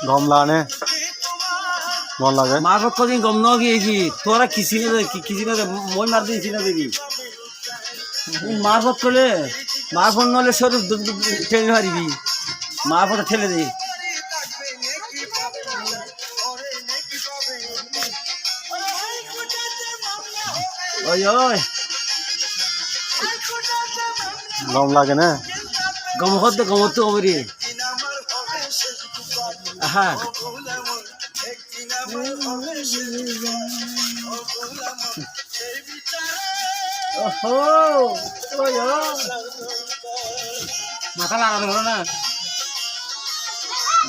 गम लाने मन लगे मार कदिन गम न गई तोरा किसी ने मैं मार दी ना देगी मारफत करले मारफत नले शरीर टेने मारिबी मारफत ठेले दे ओय ओय गम लागे ना गम तो ओबरी आहा ओहो ओय माथा लागा ना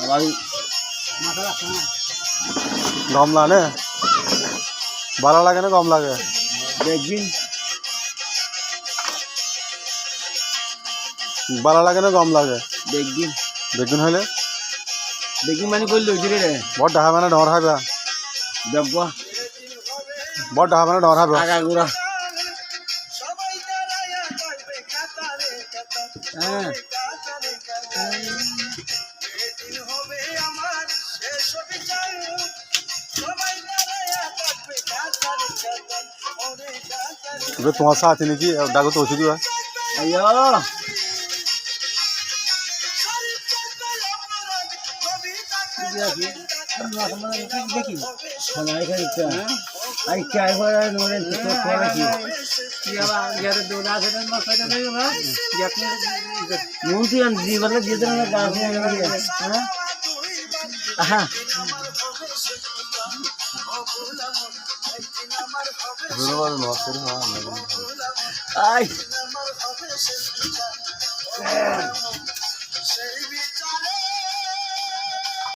भाई माथा लागा ना गम लाने बाला लागे ना गम लागे देखबिन बाला लागे ना गम लागे देखबिन देखबिन হইলে देखबिन মানে কইল লইছিরে রে বড় ডাহা মানে ডর হাইবা দেখবা বড় ডাহা মানে ডর হাইবা আগা গুড়া হ্যাঁ वे तुम्हारे साथ ही नहीं डाको तो उसी दिया अयो देखी हमारे घर क्या आई क्या है वाला नोरे तो कोला की या यार दोना से ना फायदा नहीं होगा याकने मूंती अन जीवन में जितना ना काम है हां आहा आई